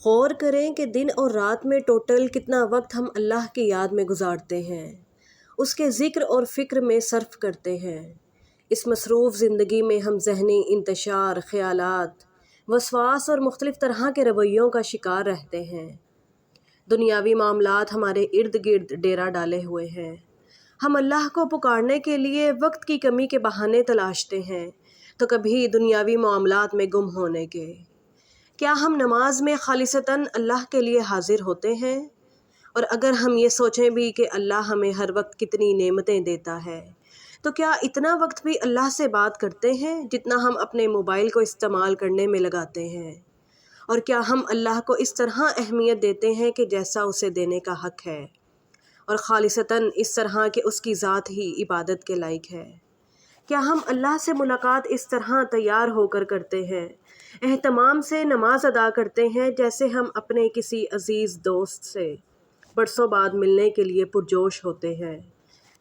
غور کریں کہ دن اور رات میں ٹوٹل کتنا وقت ہم اللہ کی یاد میں گزارتے ہیں، اس کے ذکر اور فکر میں صرف کرتے ہیں۔ اس مصروف زندگی میں ہم ذہنی انتشار، خیالات، وسواس اور مختلف طرح کے رویوں کا شکار رہتے ہیں۔ دنیاوی معاملات ہمارے ارد گرد ڈیرا ڈالے ہوئے ہیں۔ ہم اللہ کو پکارنے کے لیے وقت کی کمی کے بہانے تلاشتے ہیں، تو کبھی دنیاوی معاملات میں گم ہونے کے۔ کیا ہم نماز میں خالصتاً اللہ کے لیے حاضر ہوتے ہیں؟ اور اگر ہم یہ سوچیں بھی کہ اللہ ہمیں ہر وقت کتنی نعمتیں دیتا ہے، تو کیا اتنا وقت بھی اللہ سے بات کرتے ہیں جتنا ہم اپنے موبائل کو استعمال کرنے میں لگاتے ہیں؟ اور کیا ہم اللہ کو اس طرح اہمیت دیتے ہیں کہ جیسا اسے دینے کا حق ہے، اور خالصتاً اس طرح کہ اس کی ذات ہی عبادت کے لائق ہے؟ کیا ہم اللہ سے ملاقات اس طرح تیار ہو کر کرتے ہیں، اہتمام سے نماز ادا کرتے ہیں جیسے ہم اپنے کسی عزیز دوست سے برسوں بعد ملنے کے لیے پرجوش ہوتے ہیں؟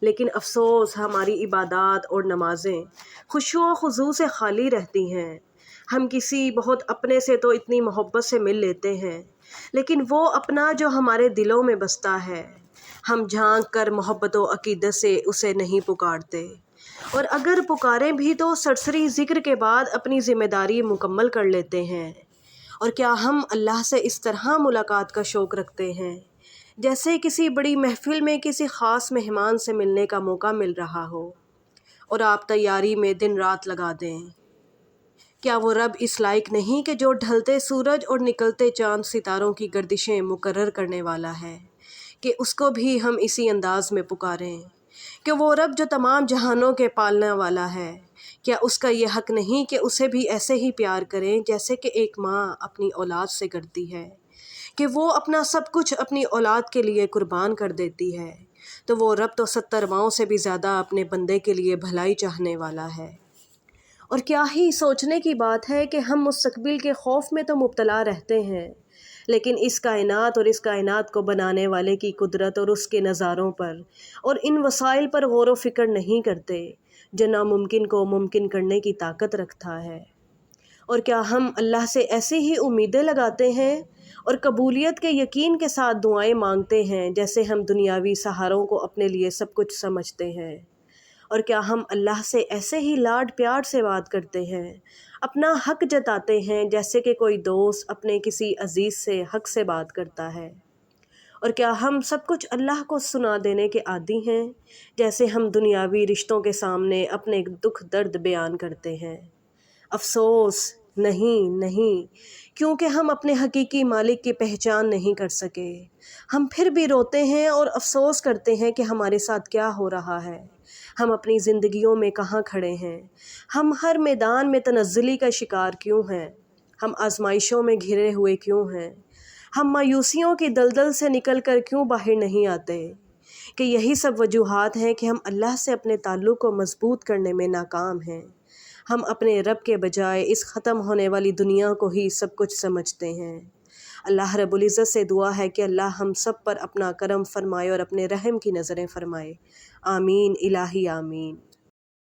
لیکن افسوس، ہماری عبادات اور نمازیں خشوع و خضوع سے خالی رہتی ہیں۔ ہم کسی بہت اپنے سے تو اتنی محبت سے مل لیتے ہیں، لیکن وہ اپنا جو ہمارے دلوں میں بستا ہے، ہم جھانک کر محبت و عقیدت سے اسے نہیں پکارتے، اور اگر پکاریں بھی تو سرسری ذکر کے بعد اپنی ذمہ داری مکمل کر لیتے ہیں۔ اور کیا ہم اللہ سے اس طرح ملاقات کا شوق رکھتے ہیں جیسے کسی بڑی محفل میں کسی خاص مہمان سے ملنے کا موقع مل رہا ہو، اور آپ تیاری میں دن رات لگا دیں؟ کیا وہ رب اس لائق نہیں کہ جو ڈھلتے سورج اور نکلتے چاند ستاروں کی گردشیں مقرر کرنے والا ہے، کہ اس کو بھی ہم اسی انداز میں پکاریں؟ کہ وہ رب جو تمام جہانوں کے پالنے والا ہے، کیا اس کا یہ حق نہیں کہ اسے بھی ایسے ہی پیار کریں جیسے کہ ایک ماں اپنی اولاد سے کرتی ہے، کہ وہ اپنا سب کچھ اپنی اولاد کے لیے قربان کر دیتی ہے؟ تو وہ رب تو 70 ماؤں سے بھی زیادہ اپنے بندے کے لیے بھلائی چاہنے والا ہے۔ اور کیا ہی سوچنے کی بات ہے کہ ہم مستقبل کے خوف میں تو مبتلا رہتے ہیں، لیکن اس کائنات اور اس کائنات کو بنانے والے کی قدرت اور اس کے نظاروں پر اور ان وسائل پر غور و فکر نہیں کرتے جو ناممکن کو ممکن کرنے کی طاقت رکھتا ہے۔ اور کیا ہم اللہ سے ایسی ہی امیدیں لگاتے ہیں اور قبولیت کے یقین کے ساتھ دعائیں مانگتے ہیں جیسے ہم دنیاوی سہاروں کو اپنے لیے سب کچھ سمجھتے ہیں؟ اور کیا ہم اللہ سے ایسے ہی لاڈ پیار سے بات کرتے ہیں، اپنا حق جتاتے ہیں جیسے کہ کوئی دوست اپنے کسی عزیز سے حق سے بات کرتا ہے؟ اور کیا ہم سب کچھ اللہ کو سنا دینے کے عادی ہیں جیسے ہم دنیاوی رشتوں کے سامنے اپنے دکھ درد بیان کرتے ہیں؟ افسوس، نہیں، کیونکہ ہم اپنے حقیقی مالک کی پہچان نہیں کر سکے۔ ہم پھر بھی روتے ہیں اور افسوس کرتے ہیں کہ ہمارے ساتھ کیا ہو رہا ہے، ہم اپنی زندگیوں میں کہاں کھڑے ہیں، ہم ہر میدان میں تنزلی کا شکار کیوں ہیں، ہم آزمائشوں میں گھرے ہوئے کیوں ہیں، ہم مایوسیوں کی دلدل سے نکل کر کیوں باہر نہیں آتے؟ کہ یہی سب وجوہات ہیں کہ ہم اللہ سے اپنے تعلق کو مضبوط کرنے میں ناکام ہیں۔ ہم اپنے رب کے بجائے اس ختم ہونے والی دنیا کو ہی سب کچھ سمجھتے ہیں۔ اللہ رب العزت سے دعا ہے کہ اللہ ہم سب پر اپنا کرم فرمائے اور اپنے رحم کی نظریں فرمائے۔ آمین الہی آمین۔